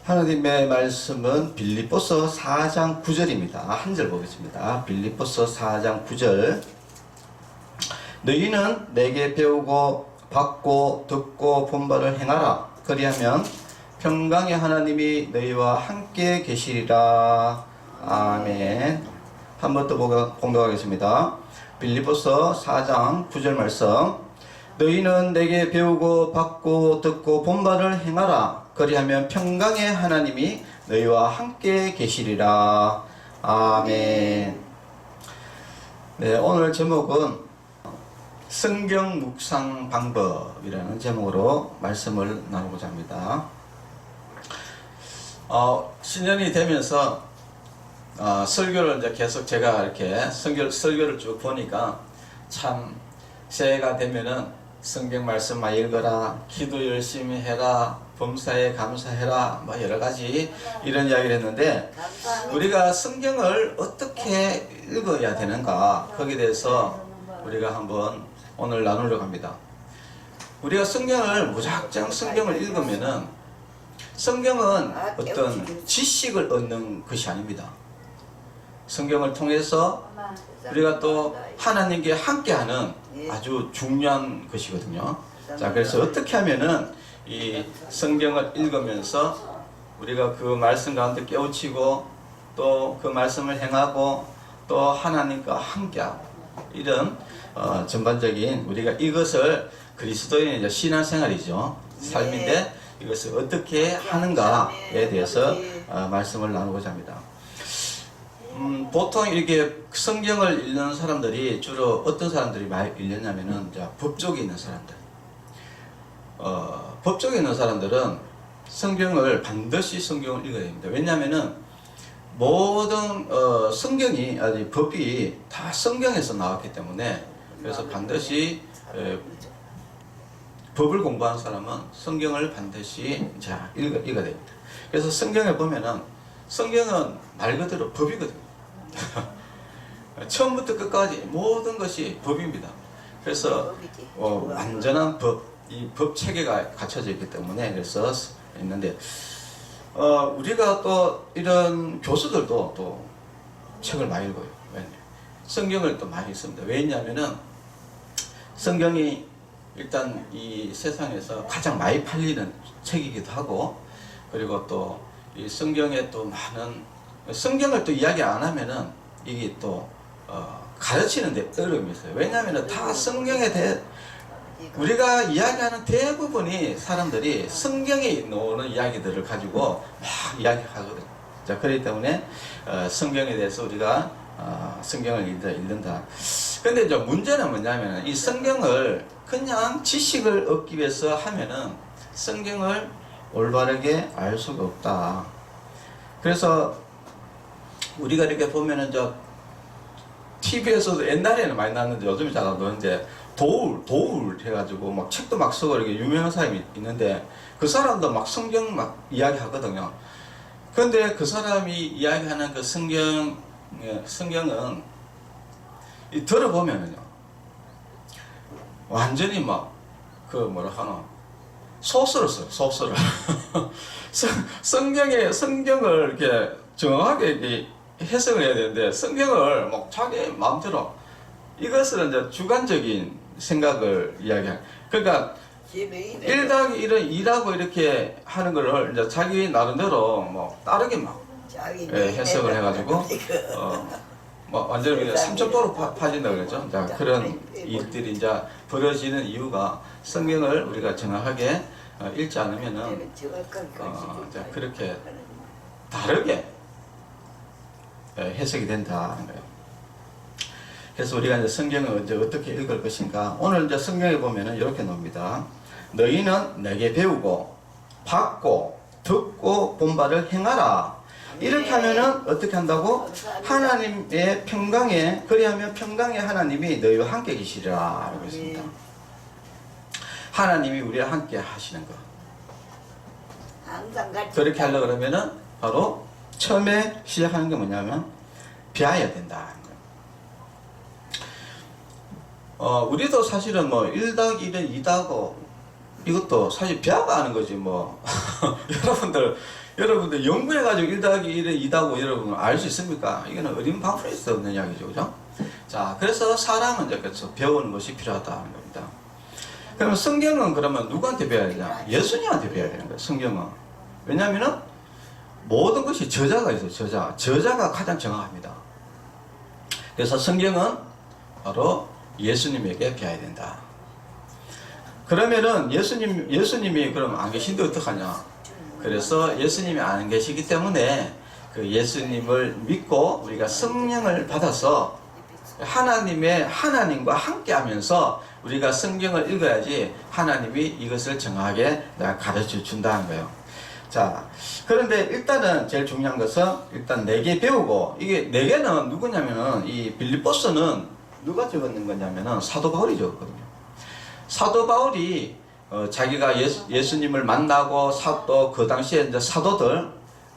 하나님의 말씀은 빌립보서 4장 9절입니다. 한 절 보겠습니다. 빌립보서 4장 9절. 너희는 내게 배우고 받고 듣고 본바를 행하라. 그리하면 평강의 하나님이 너희와 함께 계시리라. 아멘. 한 번 더 공독하겠습니다. 빌립보서 4장 9절 말씀. 너희는 내게 배우고 받고 듣고 본바를 행하라. 그리하면 평강의 하나님이 너희와 함께 계시리라. 아멘. 네, 오늘 제목은 성경 묵상 방법이라는 제목으로 말씀을 나누고자 합니다. 신년이 되면서 설교를 이제 계속 제가 이렇게 설교를 쭉 보니까 참 새해가 되면은 성경 말씀 많이 읽어라, 기도 열심히 해라, 범사에 감사해라, 뭐 여러 가지 이런 이야기를 했는데 우리가 성경을 어떻게 읽어야 되는가, 거기에 대해서 우리가 한번 오늘 나누려고 합니다. 우리가 성경을 무작정 성경을 읽으면은 성경은 어떤 지식을 얻는 것이 아닙니다. 성경을 통해서 우리가 또 하나님께 함께하는 아주 중요한 것이거든요. 자, 그래서 어떻게 하면은 이 성경을 읽으면서 우리가 그 말씀 가운데 깨우치고 또 그 말씀을 행하고 또 하나님과 함께하고 이런 전반적인 우리가 이것을 그리스도인의 신앙생활이죠. 삶인데 이것을 어떻게 하는가에 대해서 말씀을 나누고자 합니다. 보통 이렇게 성경을 읽는 사람들이 주로 어떤 사람들이 많이 읽냐면은 법 쪽에 있는 사람들. 법 쪽에 있는 사람들은 성경을 반드시 성경을 읽어야 됩니다. 왜냐하면은 모든 성경이 아니 법이 다 성경에서 나왔기 때문에 그래서 반드시 법을 공부하는 사람은 성경을 반드시 읽어야 됩니다. 그래서 성경에 보면은 성경은 말 그대로 법이거든요. 처음부터 끝까지 모든 것이 법입니다. 그래서 완전한 법, 이 법 체계가 갖춰져 있기 때문에 그래서 있는데 우리가 또 이런 교수들도 또 책을 많이 읽어요. 성경을 또 많이 씁니다. 왜냐하면은 성경이 일단 이 세상에서 가장 많이 팔리는 책이기도 하고 그리고 또 이 성경에 또 많은 성경을 또 이야기 안 하면은 이게 또 가르치는데 어려움이 있어요. 왜냐하면은 다 성경에 대해 우리가 이야기하는 대부분이 사람들이 성경에 나오는 이야기들을 가지고 막 이야기하거든요. 자, 그렇기 때문에 성경에 대해서 우리가 성경을 읽는다. 근데 이제 문제는 뭐냐면 이 성경을 그냥 지식을 얻기 위해서 하면은 성경을 올바르게 알 수가 없다. 그래서 우리가 이렇게 보면은 TV에서도 옛날에는 많이 나왔는데 요즘에 잘 안 나오는데 도울 해가지고 막 책도 막 쓰고 이렇게 유명한 사람이 있는데 그 사람도 막 성경 막 이야기 하거든요. 근데 그 사람이 이야기하는 그 성경은 들어보면은요 완전히 막 그 뭐라 하나 소설을 써요. 소설을 성경을 이렇게 정확하게 이렇게 해석을 해야 되는데 성경을 막 자기 마음대로 이것은 이제 주관적인 생각을 이야기하는. 그러니까 1+1은 2라고 이렇게 하는 거를 이제 자기 나름대로 뭐 다르게 막 해석을 해가지고 뭐 완전히 3점도로 파진다 그랬죠. 자, 그런 일들이 이제 벌어지는 이유가 성경을 우리가 정확하게 읽지 않으면은 그렇게 다르게 해석이 된다는 거예요. 그래서 우리가 이제 성경을 이제 어떻게 읽을 것인가. 오늘 이제 성경에 보면은 이렇게 나옵니다. 너희는 내게 배우고 받고 듣고 본바를 행하라. 이렇게 하면은 어떻게 한다고? 하나님의 평강에 그리하면 평강의 하나님이 너희와 함께 계시리라 라고 했습니다. 하나님이 우리와 함께 하시는 것. 그렇게 하려고 그러면은 바로 처음에 시작하는 게 뭐냐면 배워야 된다. 우리도 사실은 뭐 1+1은 2다고 이것도 사실 배워가 하는 거지 뭐 여러분들 여러분들 연구해가지고 1 더하기 1은 2다고 여러분 알 수 있습니까? 이거는 어린 방풀일 수 없는 이야기죠. 그죠? 자, 그래서 사람은 이제 그래서 배우는 것이 필요하다는 겁니다. 그러면 성경은 그러면 누구한테 배워야 되냐? 예수님한테 배워야 되는 거예요. 성경은. 왜냐하면은 모든 것이 저자가 있어요. 저자가 가장 정확합니다. 그래서 성경은 바로 예수님에게 배워야 된다. 그러면은 예수님이 그럼 안 계신데 어떡하냐? 그래서 예수님이 안 계시기 때문에 그 예수님을 믿고 우리가 성령을 받아서 하나님과 함께 하면서 우리가 성경을 읽어야지 하나님이 이것을 정확하게 가르쳐 준다는 거예요. 자, 그런데 일단은 제일 중요한 것은 일단 4개 배우고, 이게 4개는 누구냐면은 이 빌립보서는 누가 적었는 거냐면은 사도 바울이 적었거든요. 사도 바울이 자기가 예수님을 만나고 또 그 당시에 이제 사도들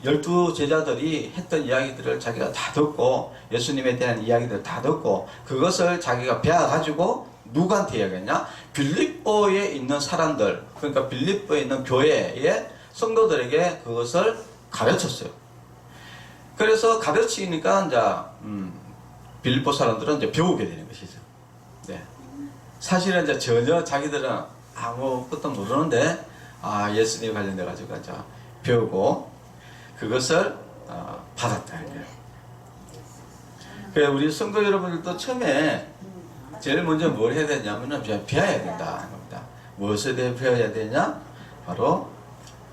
12제자들이 했던 이야기들을 자기가 다 듣고 예수님에 대한 이야기들을 다 듣고 그것을 자기가 배워가지고 누구한테 이야기했냐? 빌립보에 있는 사람들, 그러니까 빌립보에 있는 교회의 성도들에게 그것을 가르쳤어요. 그래서 가르치니까 이제 빌립보 사람들은 이제 배우게 되는 것이죠. 네. 사실은 이제 전혀 자기들은 아무것도 모르는데 예수님 관련돼 가지고 이제 배우고 그것을 받았다. 그래서 우리 성도 여러분들도 처음에 제일 먼저 뭘 해야 되냐면은 배워야 된다. 무엇에 대해 배워야 되냐? 바로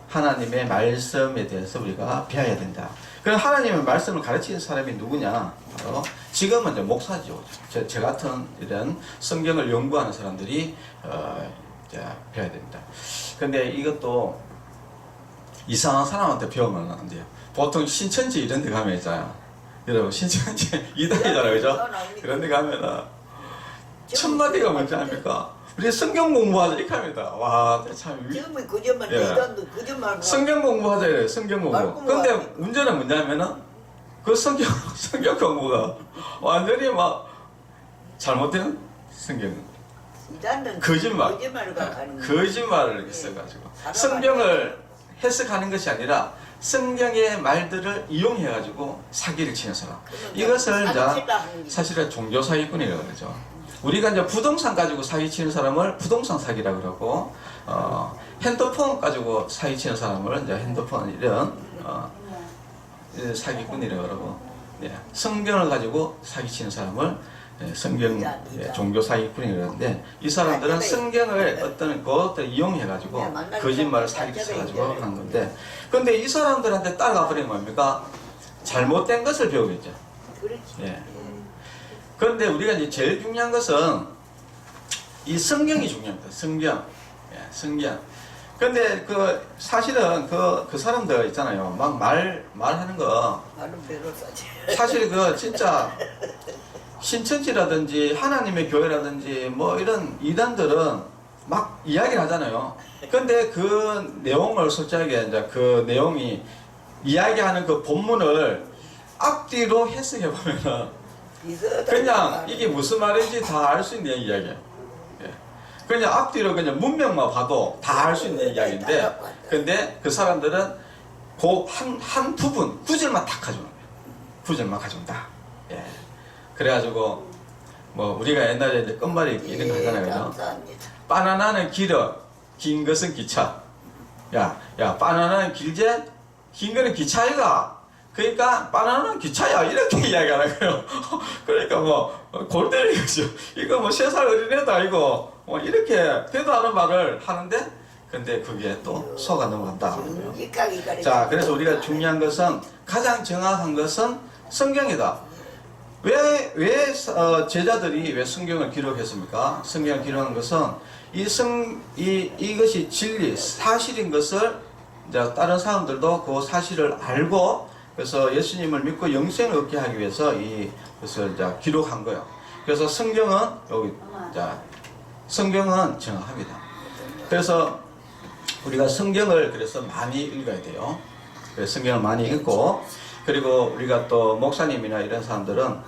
하나님의 말씀에 대해서 우리가 배워야 된다. 그럼 하나님의 말씀을 가르치는 사람이 누구냐? 바로 지금은 이제 목사죠. 제 같은 이런 성경을 연구하는 사람들이 이제 배워야 됩니다. 근데 이것도 이상한 사람한테 배우면 안 돼요. 보통 신천지 이런 데 가면 있잖아요. 여러분, 신천지 이단이잖아요. 그죠? 그런 데 가면은 첫 마디가 뭔지 압니까? 우리 성경 공부하자 이렇게 합니다. 와, 참. 지금은 그저만 이단도 그저만 성경 공부하자 이래요. 성경 공부. 근데 문제는 뭐냐면은 그 성경 공부가 완전히 막 잘못된 성경. 거짓말을 써가지고 성경을 해석하는 것이 아니라 성경의 말들을 이용해가지고 사기를 치는 사람. 이것을 이제 사실은 종교 사기꾼이라고 그러죠. 우리가 이제 부동산 가지고 사기치는 사람을 부동산 사기라고 그러고, 핸드폰 가지고 사기치는 사람을 이제 핸드폰 이런 사기꾼이라고 그러고, 성경을 가지고 사기치는 사람을 성경 종교 사기꾼이라고 그러는데, 이 사람들은 성경을 어떤 것을 이용해가지고 거짓말을 사기쳐가지고 하는 건데, 근데 이 사람들한테 따라가 버리면 뭡니까? 잘못된 것을 배우겠죠. 예. 그런데 우리가 이제 제일 중요한 것은 이 성경이 중요합니다. 성경. 성경. 근데 사실은 그 사람들 있잖아요. 막 말하는 거. 사실 진짜 신천지라든지 하나님의 교회라든지 뭐 이런 이단들은 막 이야기를 하잖아요. 근데 그 내용을 솔직하게 이제 그 내용이 이야기하는 그 본문을 앞뒤로 해석해 보면은 그냥 이게 무슨 말인지 다 알 수 있는 이야기예요. 그냥 앞뒤로 그냥 문명만 봐도 다 알 수 있는 이야기인데, 근데 그 사람들은 그 한 부분, 구절만 딱 가져오는 거예요. 구절만 가져온다. 예. 그래가지고, 뭐, 우리가 옛날에 이제 끝말이 이런 거 하잖아요. 그죠? 바나나는 길어, 긴 것은 기차. 야, 바나나는 길제, 긴 거는 기차이가. 그러니까 바나나는 기차야 이렇게 이야기하라고요. 그러니까 뭐 골 때리는 거죠. 이거 뭐 3살 어린애도 아니고 뭐 이렇게 되도 않은 말을 하는데, 근데 그게 또 속아 넘어간다. 자, 그래서 우리가 중요한 것은, 가장 정확한 것은 성경이다. 왜 제자들이 왜 성경을 기록했습니까? 성경을 기록한 것은 이것이 진리, 사실인 것을 이제 다른 사람들도 그 사실을 알고, 그래서 예수님을 믿고 영생을 얻게 하기 위해서 이것을 이제 기록한 거예요. 그래서 성경은 성경은 정확합니다. 그래서 우리가 성경을 그래서 많이 읽어야 돼요. 그래서 성경을 많이 읽고, 그리고 우리가 또 목사님이나 이런 사람들은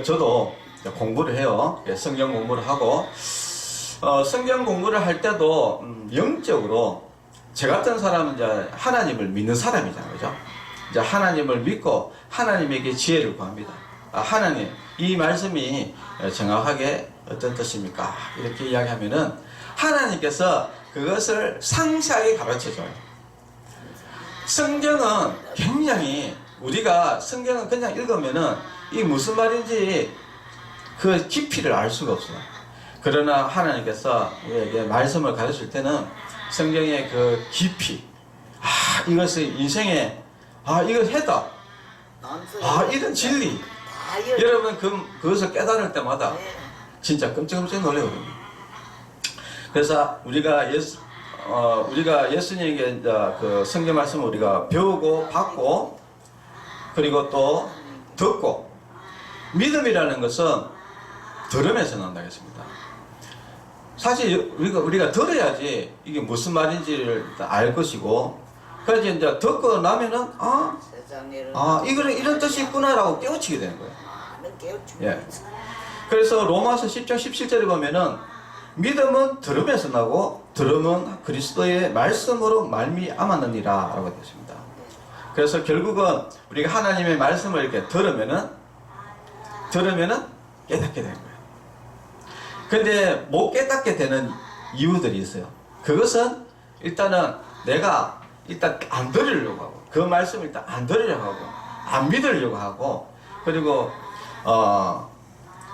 저도 공부를 해요. 성경 공부를 하고, 성경 공부를 할 때도 영적으로 저 같은 사람은 이제 하나님을 믿는 사람이잖아요. 그죠? 이제 하나님을 믿고 하나님에게 지혜를 구합니다. 아, 하나님, 이 말씀이 정확하게 어떤 뜻입니까? 이렇게 이야기하면은 하나님께서 그것을 상세하게 가르쳐줘요. 성경은 굉장히 우리가 성경은 그냥 읽으면은 이 무슨 말인지 그 깊이를 알 수가 없어요. 그러나 하나님께서 우리에게 말씀을 가르칠 때는 성경의 그 깊이, 아, 이것을 인생에, 아, 이걸 했다. 아, 이런 진리. 여러분, 그것을 깨달을 때마다 진짜 끔찍끔찍 놀래거든요. 그래서 우리가 예수님에게 그 성경 말씀을 우리가 배우고 받고 그리고 또 듣고, 믿음이라는 것은 들으면서 난다겠습니다. 사실 우리가 들어야지 이게 무슨 말인지를 알 것이고, 그래서 이제 듣고 나면은 이거는 이런 뜻이 있구나라고 깨우치게 되는 거예요. 예. 그래서 로마서 10장 17절에 보면은 믿음은 들으면서 나고 들음은 그리스도의 말씀으로 말미암았느니라 라고 되어 있습니다. 그래서 결국은 우리가 하나님의 말씀을 이렇게 들으면은 깨닫게 되는 거예요. 근데 못 깨닫게 되는 이유들이 있어요. 그것은 일단은 내가 일단 안 들으려고 하고, 그 말씀을 일단 안 들으려고 하고, 안 믿으려고 하고, 그리고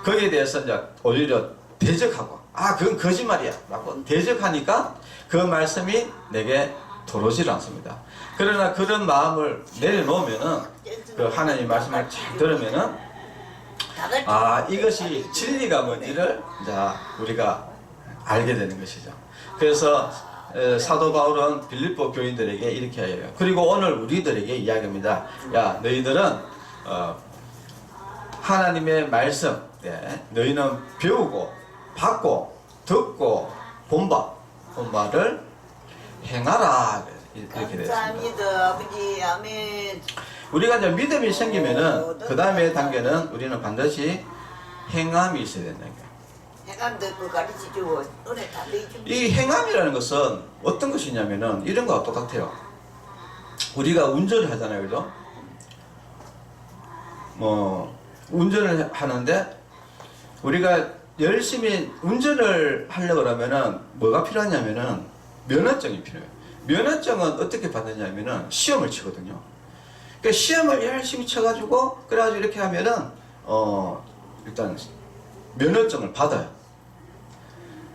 거기에 대해서 이제 오히려 대적하고, 그건 거짓말이야 라고 대적하니까 그 말씀이 내게 들어오질 않습니다. 그러나 그런 마음을 내려놓으면은, 그 하나님의 말씀을 잘 들으면은, 이것이 진리가 뭔지를 이제 우리가 알게 되는 것이죠. 그래서 사도 바울은 빌립보 교인들에게 이렇게 해요. 그리고 오늘 우리들에게 이야기합니다. 야, 너희들은 하나님의 말씀, 너희는 배우고 받고 듣고 본 바를 행하라, 이렇게 되었습니다. 감사합니다, 아버지. 아멘. 우리가 이제 믿음이 생기면은 그 다음에 단계는 우리는 반드시 행함이 있어야 된다는 거예요. 행함도 그 가르치주고 은혜 다 내주고. 이 행함이라는 것은 어떤 것이냐면은 이런 거와 똑같아요. 우리가 운전을 하잖아요, 그죠? 운전을 하는데 우리가 열심히 운전을 하려고 그러면은 뭐가 필요하냐면은 면허증이 필요해요. 면허증은 어떻게 받느냐면은 시험을 치거든요. 그러니까 시험을 열심히 쳐가지고 그래가지고 이렇게 하면은 일단 면허증을 받아요.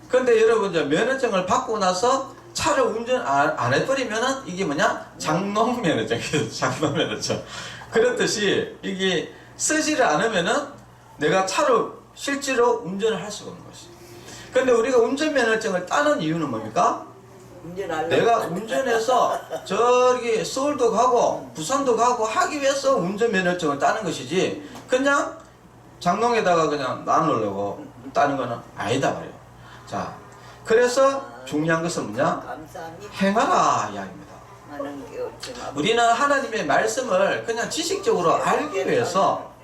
그런데 여러분 이제 면허증을 받고 나서 차를 운전 안 해버리면은 이게 뭐냐? 장롱 면허증이에요. 장롱 면허증. 그렇듯이 이게 쓰지를 않으면은 내가 차를 실제로 운전을 할 수가 없는 것이에요. 그런데 우리가 운전면허증을 따는 이유는 뭡니까? 내가 운전해서 저기 서울도 가고 부산도 가고 하기 위해서 운전면허증을 따는 것이지, 그냥 장롱에다가 그냥 놔놓으려고 따는 거는 아니다 말이에요. 자, 그래서 중요한 것은 뭐냐? 행하라 이야기입니다. 우리는 하나님의 말씀을 그냥 지식적으로 알기 위해서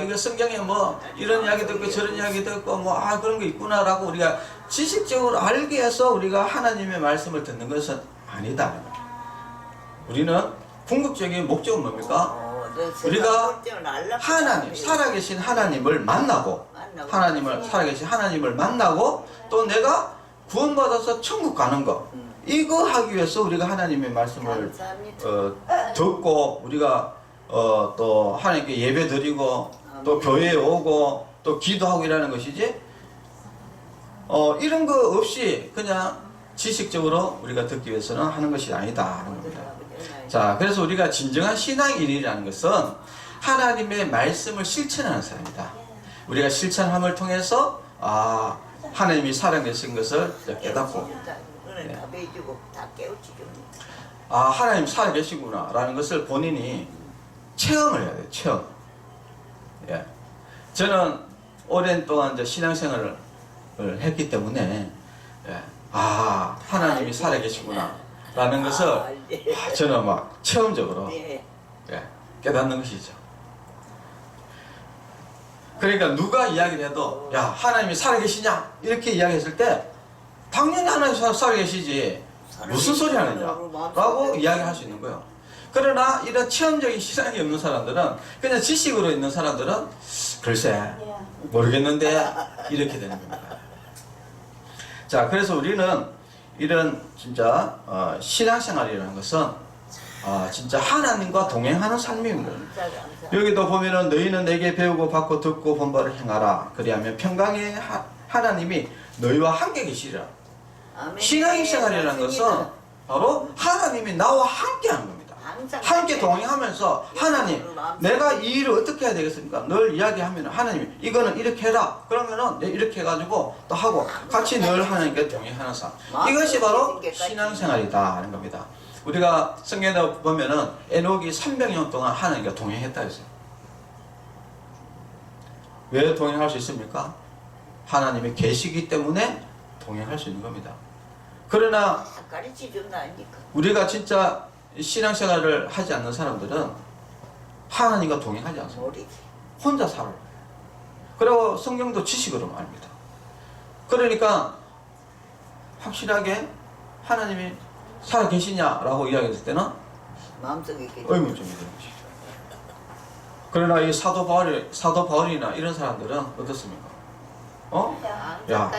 이거 성경에 뭐 이런 이야기도 있고 저런 이야기도 있고 그런 거 있구나라고 우리가 지식적으로 알기 위해서 우리가 하나님의 말씀을 듣는 것은 아니다. 우리는 궁극적인 목적은 뭡니까? 우리가 하나님, 살아계신 하나님을 만나고, 살아계신 하나님을 만나고, 또 내가 구원받아서 천국 가는 거, 이거 하기 위해서 우리가 하나님의 말씀을 듣고, 우리가 또 하나님께 예배 드리고, 또 교회에 오고, 또 기도하고 이라는 것이지, 이런 거 없이 그냥 지식적으로 우리가 듣기 위해서는 하는 것이 아니다 하는 겁니다. 자, 그래서 우리가 진정한 신앙인이라는 것은 하나님의 말씀을 실천하는 사람이다. 우리가 실천함을 통해서 하나님이 살아계신 것을 깨닫고, 하나님 살아계시구나 라는 것을 본인이 체험을 해야 돼요. 체험. 예. 저는 오랜 동안 이제 신앙생활을 했기 때문에 하나님이 살아계시구나 라는 것을 저는 막 체험적으로 깨닫는 것이죠. 그러니까 누가 이야기를 해도 하나님이 살아계시냐 이렇게 이야기했을 때 당연히 하나님이 살아계시지. 무슨 소리 하느냐라고 이야기할 수 있는 거예요. 그러나 이런 체험적인 시장이 없는 사람들은, 그냥 지식으로 있는 사람들은 글쎄 모르겠는데 이렇게 되는 겁니다. 자, 그래서 우리는 이런 진짜 신앙생활이라는 것은 진짜 하나님과 동행하는 삶입니다. 여기도 보면은 너희는 내게 배우고 받고 듣고 본 바를 행하라. 그리하면 평강의 하나님이 너희와 함께 계시리라. 신앙생활이라는 것은 바로 하나님이 나와 함께 하는 겁니다. 함께 동행하면서 하나님, 내가 이 일을 어떻게 해야 되겠습니까? 늘 이야기하면 하나님이 이거는 이렇게 해라. 그러면은 이렇게 해가지고 또 하고 같이 늘 하나님께 동행하는 삶. 이것이 바로 신앙생활이다 하는 겁니다. 우리가 성경에 보면은 에녹이 300년 동안 하나님과 동행했다 했어요. 왜 동행할 수 있습니까? 하나님이 계시기 때문에 동행할 수 있는 겁니다. 그러나 우리가 진짜 신앙생활을 하지 않는 사람들은 하나님과 동행하지 않습니다. 혼자 살아요. 그리고 성경도 지식으로 말합니다. 그러니까 확실하게 하나님이 살아계시냐라고 이야기했을 때는 의문점이 되는 것이죠. 그러나 이 사도 바울이나 이런 사람들은 어떻습니까? 야,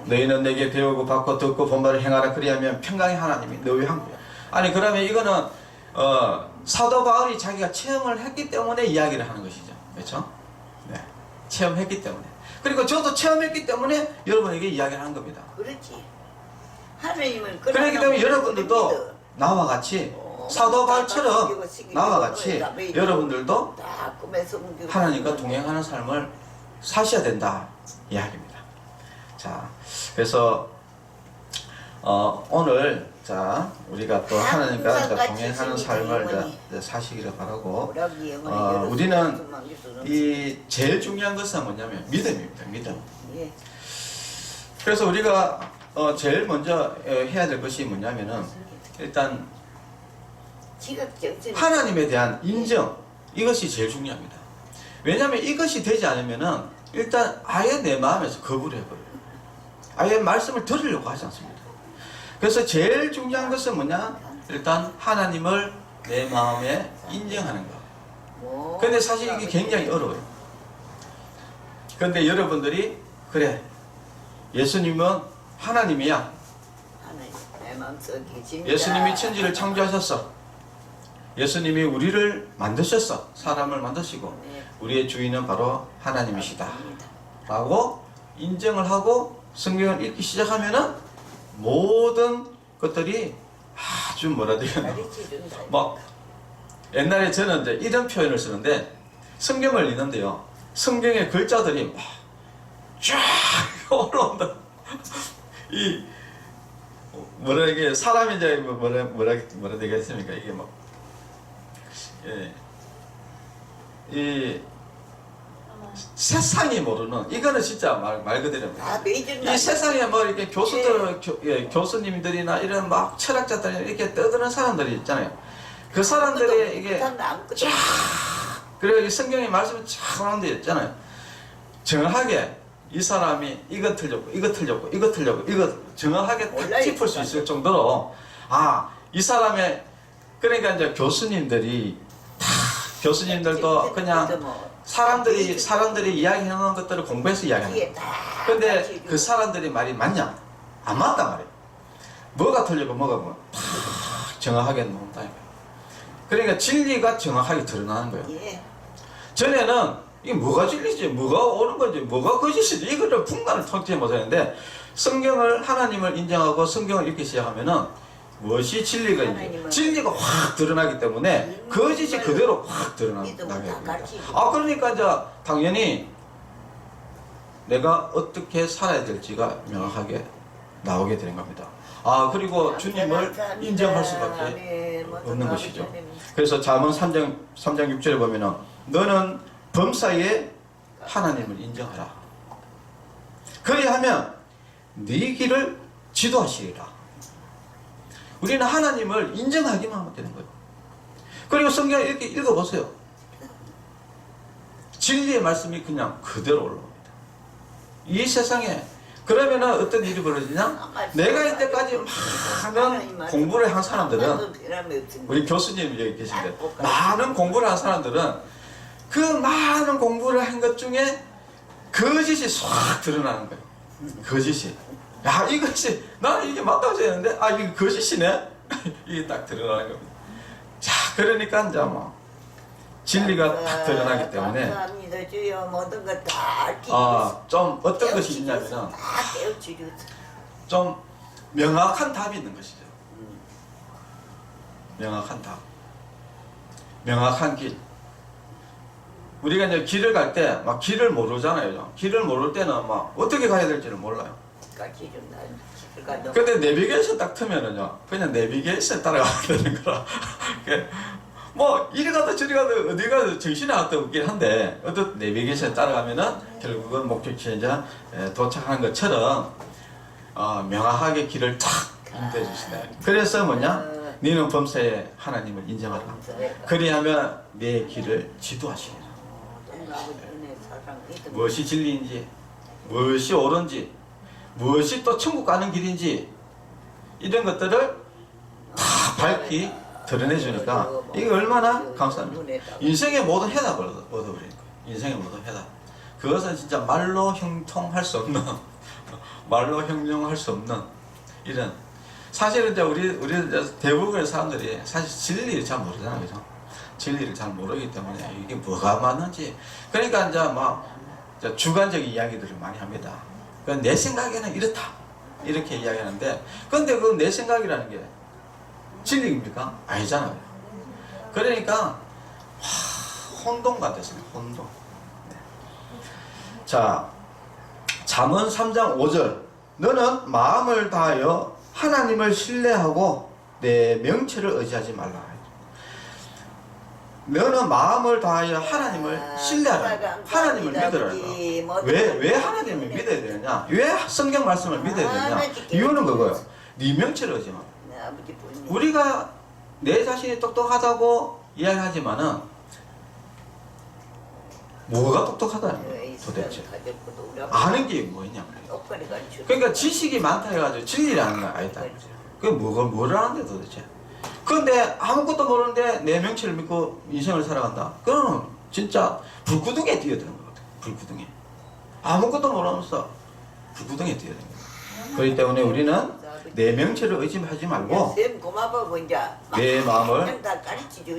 너희는 내게 배우고 받고 듣고 본 바를 행하라. 그리하면 평강의 하나님이 너희와 함께. 아니, 그러면 이거는 사도 바울이 자기가 체험을 했기 때문에 이야기를 하는 것이죠. 그렇죠? 네, 체험했기 때문에. 그리고 저도 체험했기 때문에 여러분에게 이야기를 하는 겁니다. 그렇지. 하나님은 그렇기 때문에 여러분들도 나와 같이 사도 바울처럼 나와 같이 여러분들도 하나님과 동행하는 삶을 사셔야 된다 이야기입니다. 자, 그래서 오늘 자 우리가 또 하나님과 동행하는 삶을 이제 사시기를 바라고, 우리는 이 제일 중요한 것은 뭐냐면 믿음입니다. 믿음. 그래서 우리가 제일 먼저 해야 될 것이 뭐냐면은 일단 하나님에 대한 인정, 이것이 제일 중요합니다. 왜냐하면 이것이 되지 않으면은 일단 아예 내 마음에서 거부를 해버려요. 아예 말씀을 들으려고 하지 않습니다. 그래서 제일 중요한 것은 뭐냐? 일단 하나님을 내 마음에 인정하는 거. 근데 사실 이게 굉장히 어려워요. 근데 여러분들이 그래, 예수님은 하나님이야. 예수님이 천지를 창조하셨어. 예수님이 우리를 만드셨어. 사람을 만드시고 우리의 주인은 바로 하나님이시다 라고 인정을 하고 성경을 읽기 시작하면은 모든 것들이 아주 뭐라 되나, 막 옛날에 저는 이제 이런 표현을 쓰는데, 성경을 읽는데요, 성경의 글자들이 쫙 올라온다. 이 뭐라 이게 사람이 이제 뭐라 되겠습니까? 이게 막 이 세상이 모르는, 이거는 진짜 말 그대로입니다. 이 세상에 뭐 이렇게 교수들, 교수님들이나 이런 막 철학자들이 이렇게 떠드는 사람들이 있잖아요. 그 사람들이 이게 쫙, 그리고 성경의 말씀이 쫙 나오는 데 있잖아요. 정확하게 이 사람이 이거 틀렸고 이거 틀렸고 이거 틀렸고 이거 정확하게 딱 짚을 수 있을 정도로, 이 사람의, 그러니까 이제 교수님들도 그냥 사람들이 이야기하는 것들을 공부해서 이야기하는 거예요. 근데 그 사람들이 말이 맞냐? 안 맞단 말이에요. 뭐가 틀리고 뭐가 뭐 다 정확하게 나온다. 그러니까 진리가 정확하게 드러나는 거예요. 전에는 이게 뭐가 진리지, 뭐가 옳은 건지, 뭐가 거짓이지, 이거를 분간을 통치 못하는데, 성경을, 하나님을 인정하고 성경을 읽기 시작하면은 무엇이 진리가 있는지, 진리가 확 드러나기 때문에 거짓이 그대로 확 드러나게 됩니다. 그러니까 이제 당연히 내가 어떻게 살아야 될지가 명확하게 나오게 되는 겁니다. 그리고 주님을 인정할 수밖에 없는 것이죠. 그래서 잠언 3장 6절에 보면은 너는 범사에 하나님을 인정하라. 그리하면 네 길을 지도하시리라. 우리는 하나님을 인정하기만 하면 되는 거예요. 그리고 성경을 이렇게 읽어보세요. 진리의 말씀이 그냥 그대로 올라옵니다. 이 세상에 그러면은 어떤 일이 벌어지냐? 내가 이때까지 많은 공부를 한 사람들은, 우리 교수님 여기 계신데, 많은 공부를 한 사람들은 그 많은 공부를 한 것 중에 거짓이 싹 드러나는 거예요. 거짓이. 야, 이것이, 나는 이게 맞다고 생각했는데, 아, 이게 거짓이네? 이게 딱 드러나는 겁니다. 자, 그러니까 이제 뭐, 진리가 딱 드러나기 때문에, 감사합니다 주여. 모든 것다 좀 어떤 것이 있냐면은, 다 깨우치려. 좀 명확한 답이 있는 것이죠. 명확한 답. 명확한 길. 우리가 이제 길을 갈 때 막 길을 모르잖아요. 길을 모를 때는 막 어떻게 가야 될지를 몰라요. 근데 내비게이션 딱 트면은요, 그냥 내비게이션 따라가야 되는 거라. 뭐 이리 가도 저리 가도 어디 가도 정신이 하나도 없긴 한데, 어떤 내비게이션 따라가면은 결국은 목적지에 이제 도착하는 것처럼 명확하게 길을 탁 인도해 주시다. 그래서 뭐냐? 너는 범사에 하나님을 인정하라. 그리하면 내 길을 지도하시리라. 무엇이 진리인지, 무엇이 옳은지, 무엇이 또 천국 가는 길인지, 이런 것들을 다 밝히 드러내 주니까 이게 얼마나 감사합니다. 인생의 모든 해답을 얻어버리는 거예요. 인생의 모든 해답. 그것은 진짜 말로 형통할 수 없는, 말로 형용할 수 없는 이런. 사실은 이제 우리 대부분의 사람들이 사실 진리를 잘 모르잖아요, 그죠? 진리를 잘 모르기 때문에 이게 뭐가 맞는지. 그러니까 이제 막 주관적인 이야기들을 많이 합니다. 내 생각에는 이렇다, 이렇게 이야기하는데, 근데 그 내 생각이라는 게 진리입니까? 아니잖아요. 그러니까 혼돈가 됐어요. 혼돈. 네. 자, 잠언 3장 5절. 너는 마음을 다하여 하나님을 신뢰하고 내 명체를 의지하지 말라. 너는 마음을 다하여 하나님을 신뢰하라. 하나님을 믿으라. 왜 하나님을 믿어야 되느냐? 왜 성경 말씀을 믿어야 되느냐? 이유는 그거예요. 네 명체를 의지 마라. 우리가 내 자신이 똑똑하다고 이야기하지만은 뭐가 똑똑하다는 거예요, 도대체? 아는 게 뭐냐 말이에요. 그러니까 지식이 많다 해가지고 진리라는 건 아니다. 그게 뭘 아는데 도대체? 그런데 아무것도 모르는데 내 명체를 믿고 인생을 살아간다. 그러면 진짜 불구덩이에 뛰어드는 거거든. 불구덩이. 아무것도 모르면서 불구덩이에 뛰어드는 거야. 그렇기 때문에 우리는 내 명체를 의심하지 말고 내 마음을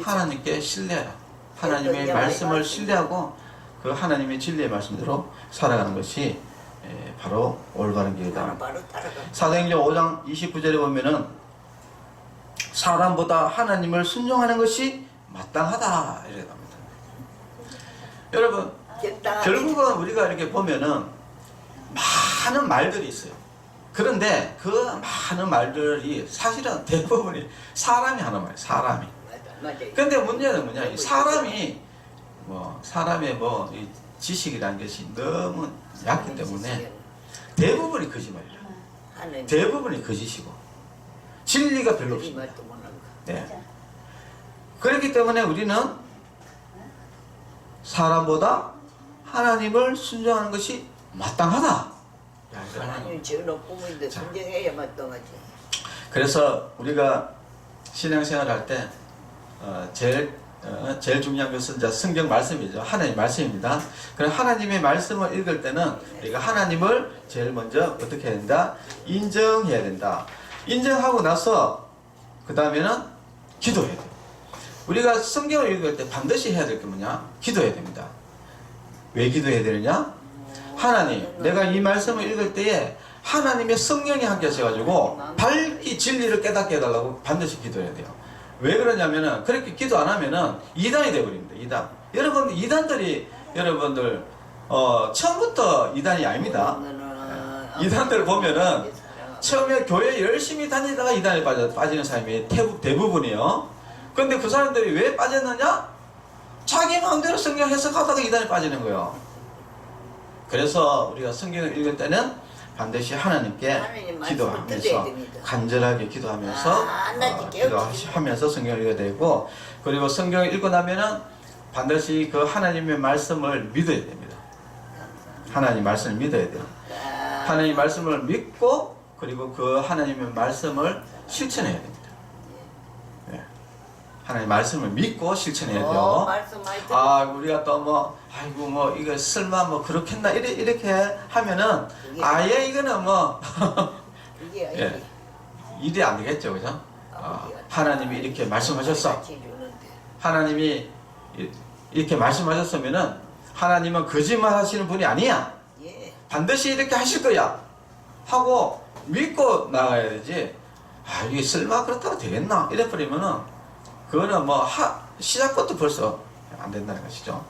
하나님께 신뢰하라. 하나님의 말씀을 신뢰하고 그 하나님의 진리의 말씀대로 살아가는 것이 바로 올바른 길이다. 사도행전 5장 29절에 보면은 사람보다 하나님을 순종하는 것이 마땅하다 이렇게 합니다. 여러분, 결국은 우리가 이렇게 보면은 많은 말들이 있어요. 그런데 그 많은 말들이 사실은 대부분이 사람이 하는 말이에요. 사람이. 근데 문제는 뭐냐? 이 사람이 사람의 이 지식이라는 것이 너무 약기 때문에 대부분이 거짓말이에요. 대부분이 거짓이고 진리가 별로 없습니다. 네. 그렇기 때문에 우리는 사람보다 하나님을 순종하는 것이 마땅하다. 하나님 제일 높음인데 순종해야 마땅하지. 그래서 우리가 신앙생활 할 때 제일 중요한 것은 이제 성경 말씀이죠. 하나님 말씀입니다. 그럼 하나님의 말씀을 읽을 때는 우리가 하나님을 제일 먼저 어떻게 해야 된다? 인정해야 된다. 인정하고 나서 그 다음에는 기도해야 돼요. 우리가 성경을 읽을 때 반드시 해야 될 게 뭐냐? 기도해야 됩니다. 왜 기도해야 되느냐? 하나님, 내가 이 말씀을 읽을 때에 하나님의 성령이 함께 하셔가지고 밝히 진리를 깨닫게 해달라고 반드시 기도해야 돼요. 왜 그러냐면은 그렇게 기도 안 하면은 이단이 되어버립니다. 이단. 여러분, 이단들이 여러분들 처음부터 이단이 아닙니다. 이단들 보면은 처음에 교회 열심히 다니다가 이단에 빠지는 사람이 대부분이에요. 근데 그 사람들이 왜 빠졌느냐? 자기 마음대로 성경 해석하다가 이단에 빠지는 거예요. 그래서 우리가 성경을 읽을 때는 반드시 하나님께 기도하면서 간절하게 기도하면서 기도하면서 성경을 읽어야 되고, 그리고 성경을 읽고 나면은 반드시 그 하나님의 말씀을 믿어야 됩니다. 하나님 말씀을 믿어야 돼요. 하나님의 말씀을 믿고 그리고 그 하나님의 말씀을 실천해야 됩니다. 예. 하나님의 말씀을 믿고 실천해야 돼요. 말씀 많이 들어. 아, 우리가 또 뭐, 아이고, 뭐, 이거 설마 뭐, 그렇겠나, 이렇게 하면은, 아예 이거는 뭐, 이게 예, 일이 안 되겠죠, 그죠? 하나님이 이렇게 말씀하셨어. 하나님이 이렇게 말씀하셨으면은, 하나님은 거짓말 하시는 분이 아니야. 예. 반드시 이렇게 하실 거야. 하고, 믿고 나가야 되지. 아, 이게 설마 그렇다고 되겠나? 이래버리면은, 그거는 뭐, 시작부터 벌써 안 된다는 것이죠.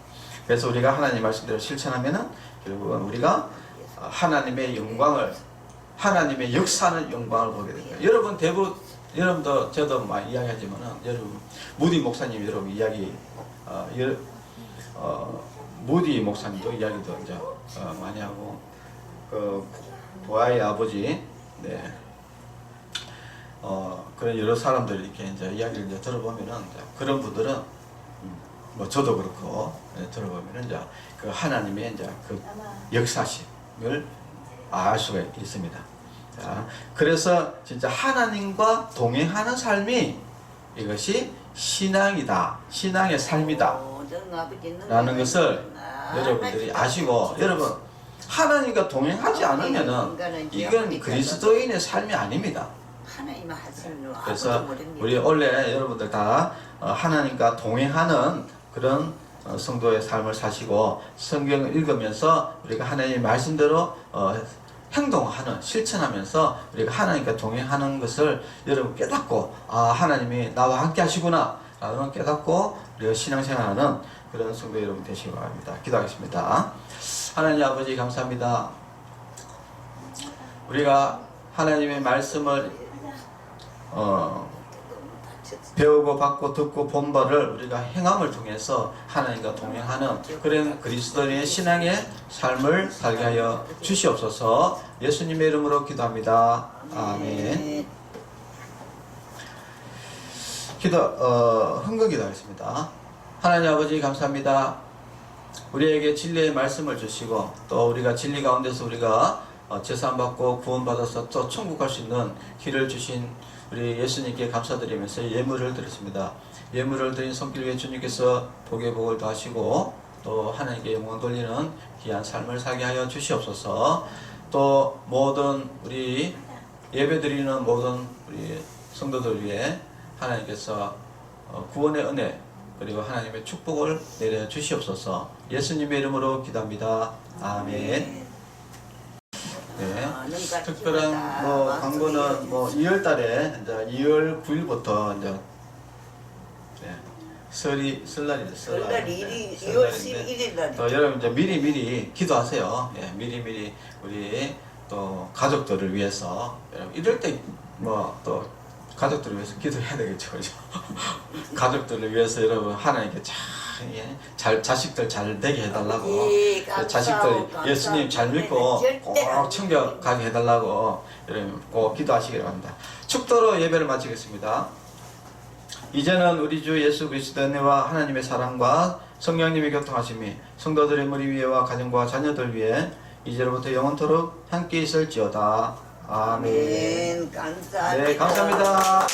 그래서 우리가 하나님 말씀대로 실천하면은 결국은 우리가 하나님의 영광을, 하나님의 역사하는 영광을 보게 됩니다. 여러분 여러분도 저도 많이 이야기하지만은 여러분 무디 목사님 여러분 이야기 무디 목사님도 이야기도 이제 많이 하고 그 보아의 아버지 그런 여러 사람들 이렇게 이제 이야기를 이제 들어보면은 이제 그런 분들은 뭐 저도 그렇고 들어보면은 이제 그 하나님의 이제 그 역사심을 알 수가 있습니다. 자, 그래서 진짜 하나님과 동행하는 삶이 이것이 신앙이다, 신앙의 삶이다 라는 것을 여러분들이 아시고, 여러분 하나님과 동행하지 않으면은 이건 그리스도인의 삶이 아닙니다. 그래서 우리 원래 여러분들 다 하나님과 동행하는 그런 성도의 삶을 사시고 성경을 읽으면서 우리가 하나님의 말씀대로 행동하는, 실천하면서 우리가 하나님과 동행하는 것을 여러분 깨닫고, 아, 하나님이 나와 함께 하시구나 라는 깨닫고 우리가 신앙생활하는 그런 성도 여러분 되시기 바랍니다. 기도하겠습니다. 하나님 아버지 감사합니다. 우리가 하나님의 말씀을 배우고 받고 듣고 본 바를 우리가 행함을 통해서 하나님과 동행하는 그런 그리스도인의 신앙의 삶을 살게 하여 주시옵소서. 예수님의 이름으로 기도합니다. 아멘. 흥분 기도하겠습니다. 하나님 아버지 감사합니다. 우리에게 진리의 말씀을 주시고 또 우리가 진리 가운데서 우리가 제사함받고 구원받아서 또 천국 갈 수 있는 길을 주신 우리 예수님께 감사드리면서 예물을 드렸습니다. 예물을 드린 손길 위에 주님께서 복의 복을 더하시고 또 하나님께 영광 돌리는 귀한 삶을 살게 하여 주시옵소서. 또 모든 우리 예배드리는 모든 우리 성도들 위해 하나님께서 구원의 은혜 그리고 하나님의 축복을 내려 주시옵소서. 예수님의 이름으로 기도합니다. 아멘. 네, 특별한 광고는 2월달에 이제 2월 9일부터 이제 설날이 설날이 2월 11일 날. 여러분 이제 미리 기도하세요. 예, 미리 우리 또 가족들을 위해서 여러분 이럴 때 또 가족들을 위해서 기도해야 되겠죠, 그죠? 가족들을 위해서 여러분 하나님께 잘 자식들 잘 되게 해달라고, 자식들 예수님 잘 믿고 꼭 천국 가게 해달라고 여러분 꼭 기도하시기 바랍니다. 축도로 예배를 마치겠습니다. 이제는 우리 주 예수 그리스도의 은혜와 하나님의 사랑과 성령님의 교통하심이 성도들의 머리 위에와 가정과 자녀들 위에 이제로부터 영원토록 함께 있을지어다. 아멘. 감사합니다. 네, 감사합니다.